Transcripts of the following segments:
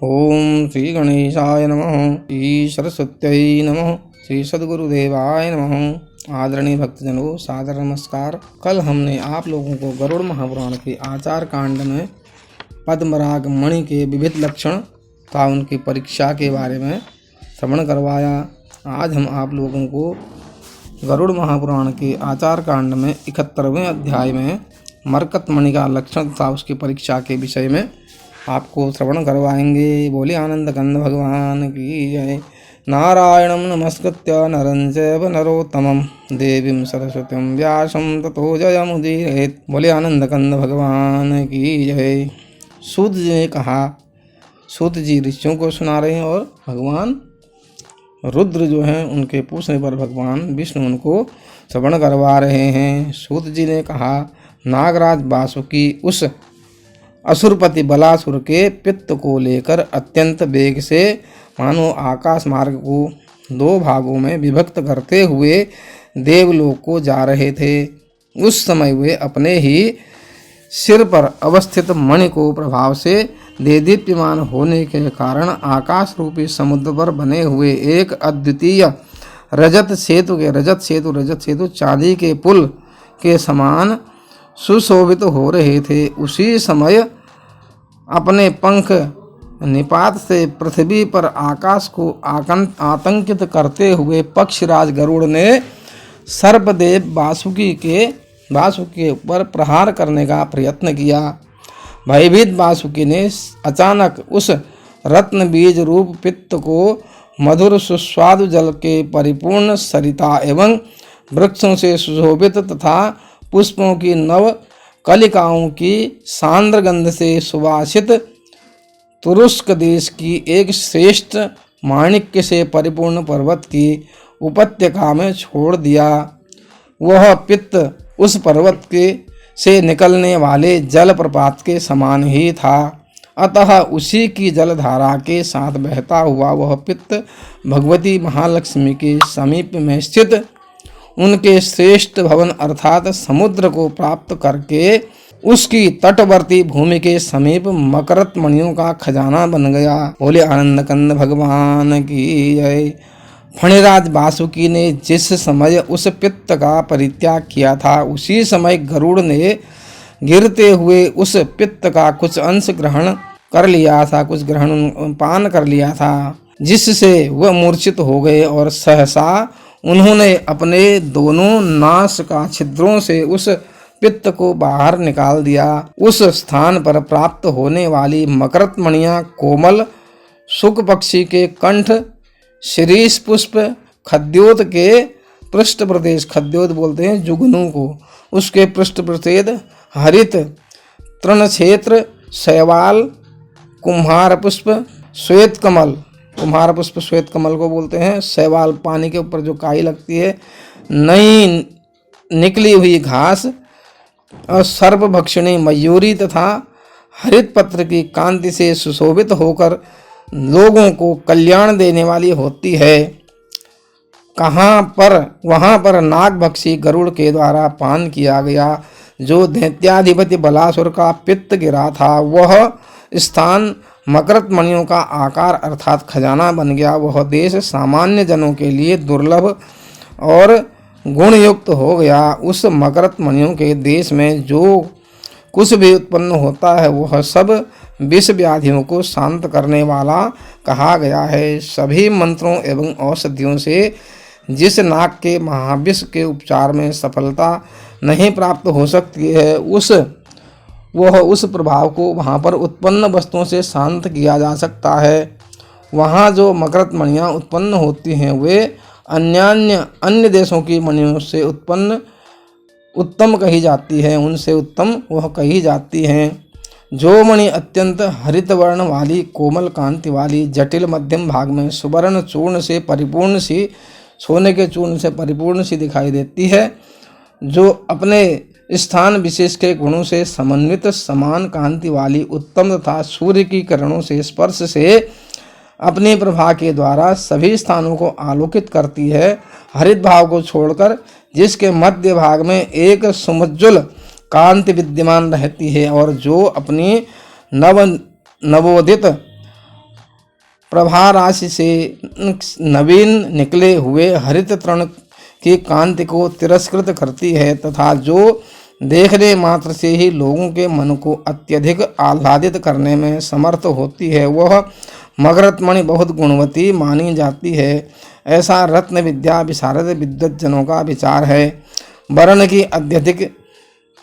ओम श्री गणेशाय नमः। श्री सरस्वत्यै नमः। श्री सद्गुरुदेवाय नमः। आदरणीय भक्तजनों, सादर नमस्कार। कल हमने आप लोगों को गरुड़ महापुराण के आचार कांड में पद्मराग मणि के विविध लक्षण तथा उनकी परीक्षा के बारे में श्रवण करवाया। आज हम आप लोगों को गरुड़ महापुराण के आचार कांड में 71वें अध्याय में मरकत मणि का लक्षण तथा उसकी परीक्षा के विषय में आपको श्रवण करवाएंगे। बोले आनंद कंद भगवान की जय। नारायणं नमस्कृत्य नरं चैव नरोत्तमं देवीं सरस्वतीं व्यासं ततो जयमुदीरयेत्। बोले आनंद कंद भगवान की जय। सूत जी ने कहा, सूत जी ऋषियों को सुना रहे हैं और भगवान रुद्र जो हैं उनके पूछने पर भगवान विष्णु उनको श्रवण करवा रहे हैं। सूत जी ने कहा, नागराज वासुकी उस असुरपति बलासुर के पित्त को लेकर अत्यंत वेग से मानो आकाश मार्ग को 2 भागों में विभक्त करते हुए देवलोक को जा रहे थे। उस समय वे अपने ही सिर पर अवस्थित मणि को प्रभाव से देदीप्यमान होने के कारण आकाश रूपी समुद्र पर बने हुए एक अद्वितीय रजत सेतु चांदी के पुल के समान सुशोभित हो रहे थे। उसी समय अपने पंख निपात से पृथ्वी पर आकाश को आतंकित करते हुए पक्षराज गरुड़ ने सर्पदेव वासुकी के ऊपर प्रहार करने का प्रयत्न किया। भयभीत वासुकी ने अचानक उस रत्न बीज रूप पित्त को मधुर सुस्वादु जल के परिपूर्ण सरिता एवं वृक्षों से सुशोभित तथा पुष्पों की नव कलिकाओं की सांद्र गंध से सुवासित तुरुस्क देश की एक श्रेष्ठ माणिक्य से परिपूर्ण पर्वत की उपत्यका में छोड़ दिया। वह पित्त उस पर्वत के से निकलने वाले जल प्रपात के समान ही था। अतः उसी की जलधारा के साथ बहता हुआ वह पित्त भगवती महालक्ष्मी के समीप में स्थित उनके श्रेष्ठ भवन अर्थात समुद्र को प्राप्त करके उसकी तटवर्ती भूमि के समीप मकरत मणियों का खजाना बन गया। बोले आनंद कंद भगवान की जय। फणिराज वासुकी ने जिस समय उस पित्त का परित्याग किया था, उसी समय गरुड़ ने गिरते हुए उस पित्त का कुछ अंश ग्रहण कर लिया था, पान कर लिया था, जिससे वह मूर्छित हो गए और सहसा उन्होंने अपने दोनों नासिका छिद्रों से उस पित्त को बाहर निकाल दिया। उस स्थान पर प्राप्त होने वाली मकरत मणियां कोमल शुक पक्षी के कंठ, शिरीष पुष्प, खद्योत के पृष्ठ प्रदेश, खद्योत बोलते हैं जुगनू को, उसके पृष्ठ प्रदेश, हरित तृणक्षेत्र, शैवाल, कुम्हार पुष्प, श्वेत कमल, कुम्हार पुष्प श्वेत कमल को बोलते हैं, शैवाल पानी के ऊपर जो काई लगती है, नई निकली हुई घास और सर्पभक्षिणी मयूरी तथा हरित पत्र की कांति से सुशोभित होकर लोगों को कल्याण देने वाली होती है। वहाँ पर नागभक्षी गरुड़ के द्वारा पान किया गया। जो दैत्याधिपति बलासुर का पित्त गिरा था, वह स्थान मकरत मणियों का आकार अर्थात खजाना बन गया। वह देश सामान्य जनों के लिए दुर्लभ और गुणयुक्त हो गया। उस मकरत मणियों के देश में जो कुछ भी उत्पन्न होता है वह सब विष व्याधियों को शांत करने वाला कहा गया है। सभी मंत्रों एवं औषधियों से जिस नाग के महाविष के उपचार में सफलता नहीं प्राप्त हो सकती है, वह उस प्रभाव को वहाँ पर उत्पन्न वस्तुओं से शांत किया जा सकता है। वहाँ जो मकरत मणियाँ उत्पन्न होती हैं वे अन्य देशों की मणियों से उत्तम कही जाती है, उनसे उत्तम वह कही जाती हैं। जो मणि अत्यंत हरित वर्ण वाली, कोमल कांति वाली, जटिल मध्यम भाग में सुवर्ण चूर्ण से परिपूर्ण सी, सोने के चूर्ण से परिपूर्ण सी दिखाई देती है, जो अपने स्थान विशेष के गुणों से समन्वित समान कांति वाली, उत्तम तथा सूर्य की किरणों से स्पर्श से अपनी प्रभा के द्वारा सभी स्थानों को आलोकित करती है, हरित भाव को छोड़कर जिसके मध्य भाग में एक सुमज्जुल कांति विद्यमान रहती है और जो अपनी नवोदित प्रभा राशि से नवीन निकले हुए हरित तृण की कांति को तिरस्कृत करती है तथा जो देखने मात्र से ही लोगों के मन को अत्यधिक आह्लादित करने में समर्थ होती है, वह मगरत्मणि बहुत गुणवती मानी जाती है। ऐसा रत्न विद्या विशारद विद्वत जनों का विचार है। वर्ण की अत्यधिक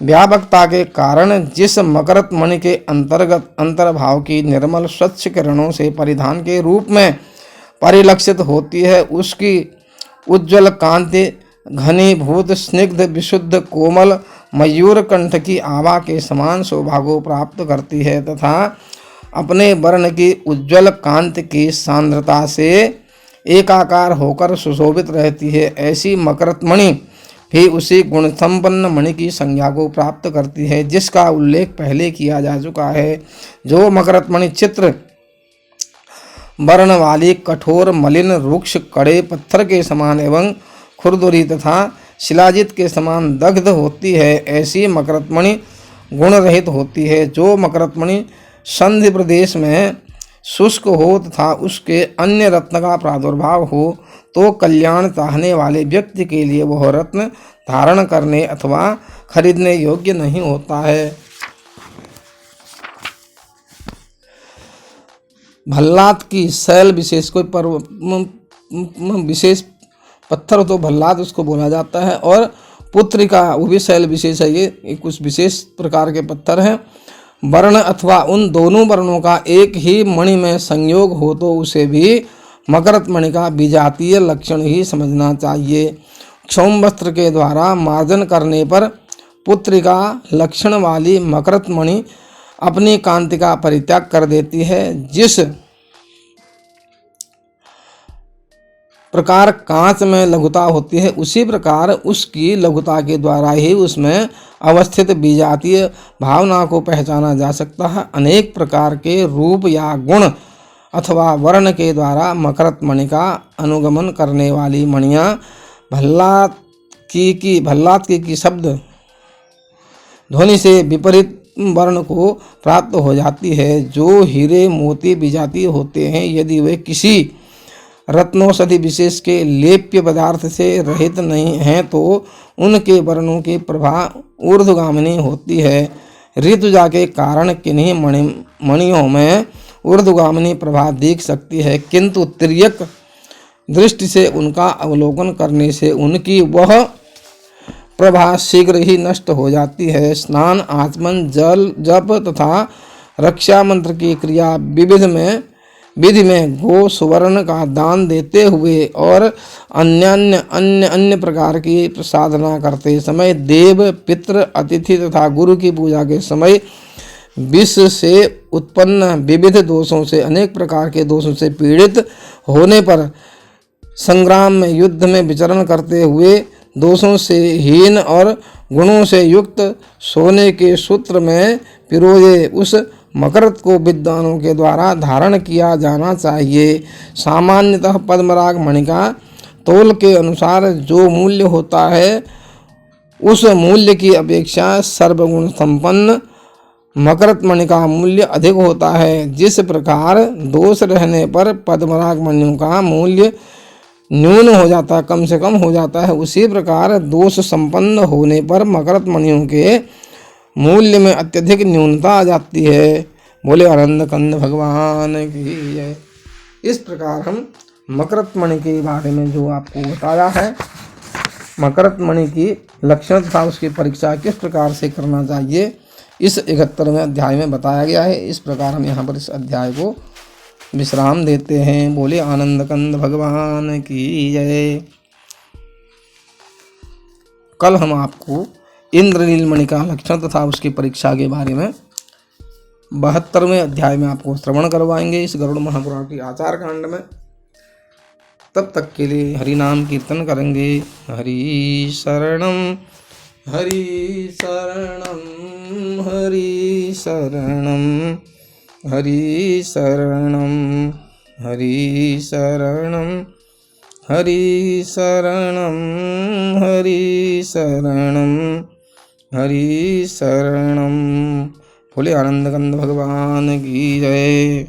व्यापकता के कारण जिस मकरत्मणि के अंतर्गत अंतर्भाव की निर्मल स्वच्छ किरणों से परिधान के रूप में परिलक्षित होती है, उसकी उज्ज्वल कांति घनीभूत स्निग्ध विशुद्ध कोमल मयूर कंठ की आभा के समान शोभा को प्राप्त करती है तथा अपने वर्ण की उज्ज्वल कांति की सांद्रता से एकाकार होकर सुशोभित रहती है। ऐसी मकरत्मणि भी उसी गुण संपन्न मणि की संज्ञा को प्राप्त करती है जिसका उल्लेख पहले किया जा चुका है। जो मकरत्मणि चित्र वर्ण वाली कठोर मलिन रुक्ष कड़े पत्थर के समान एवं खुरदुरी तथा शिलाजित के समान दग्ध होती है, ऐसी मकरत्मणि गुण रहित होती है। जो मकरत्मणि संधि प्रदेश में शुष्क हो तथा उसके अन्य रत्न का प्रादुर्भाव हो तो कल्याण चाहने वाले व्यक्ति के लिए वह रत्न धारण करने अथवा खरीदने योग्य नहीं होता है। भल्लाद की शैल विशेष कोई विशेष पत्थर तो भल्लाद उसको बोला जाता है, और पुत्रिका वो भी शैल विशेष है। ये कुछ विशेष प्रकार के पत्थर हैं। वर्ण अथवा उन दोनों वर्णों का एक ही मणि में संयोग हो तो उसे भी मकरत्मणि का विजातीय लक्षण ही समझना चाहिए। क्षौम वस्त्र के द्वारा मार्जन करने पर पुत्रिका लक्षण वाली मकरत्मणि अपनी कांति का परित्याग कर देती है। जिस प्रकार कांच में लघुता होती है उसी प्रकार उसकी लघुता के द्वारा ही उसमें अवस्थित विजातीय भावना को पहचाना जा सकता है। अनेक प्रकार के रूप या गुण अथवा वर्ण के द्वारा मकरत्मणि का अनुगमन करने वाली मणियाँ भल्लाद की शब्द ध्वनि से विपरीत वर्ण को प्राप्त हो जाती है। जो हीरे मोती विजातीय होते हैं, यदि वे किसी रत्नौषधि विशेष के लेप्य पदार्थ से रहित नहीं हैं तो उनके वर्णों की प्रभा ऊर्ध्वगामिनी होती है। ऋतुजा के कारण किन्हीं मणियों में ऊर्ध्वगामिनी प्रभा दिख सकती है, किंतु तिर्यक दृष्टि से उनका अवलोकन करने से उनकी वह प्रभा शीघ्र ही नष्ट हो जाती है। स्नान, आचमन, जल, जप तथा रक्षा मंत्र की क्रिया विधि में गो सुवर्ण का दान देते हुए और अन्य प्रकार की साधना करते समय, देव, पितृ, अतिथि तथा गुरु की पूजा के समय विष से उत्पन्न विविध दोषों से, अनेक प्रकार के दोषों से पीड़ित होने पर संग्राम में, युद्ध में विचरण करते हुए दोषों से हीन और गुणों से युक्त सोने के सूत्र में पिरोए उस मकरत को विद्वानों के द्वारा धारण किया जाना चाहिए। सामान्यतः पद्मराग मणि का तोल के अनुसार जो मूल्य होता है उस मूल्य की अपेक्षा सर्वगुण संपन्न मकरत मणि का मूल्य अधिक होता है। जिस प्रकार दोष रहने पर पद्मराग मणियों का मूल्य न्यून हो जाता, कम से कम हो जाता है, उसी प्रकार दोष संपन्न होने पर मकरत मणियों के मूल्य में अत्यधिक न्यूनता आ जाती है। बोले आनंद कंद भगवान की जय। इस प्रकार हम मकरत मणि के बारे में जो आपको बताया है, मकरत मणि की लक्षण तथा उसकी परीक्षा किस प्रकार से करना चाहिए, इस 71वें अध्याय में बताया गया है। इस प्रकार हम यहाँ पर इस अध्याय को विश्राम देते हैं। बोले आनंद कंद भगवान की जय। कल हम आपको इंद्रनील मणि का लक्षण तथा उसकी परीक्षा के बारे में 72वें अध्याय में आपको श्रवण करवाएंगे इस गरुड़ महापुराण की आचार कांड में। तब तक के लिए हरि नाम कीर्तन करेंगे। हरि शरणम हरि शरणम हरि शरणम हरि शरणम हरि शरणम हरि शरणम हरि शरणम हरि शरणम। बोले आनंद कंद भगवान की जय।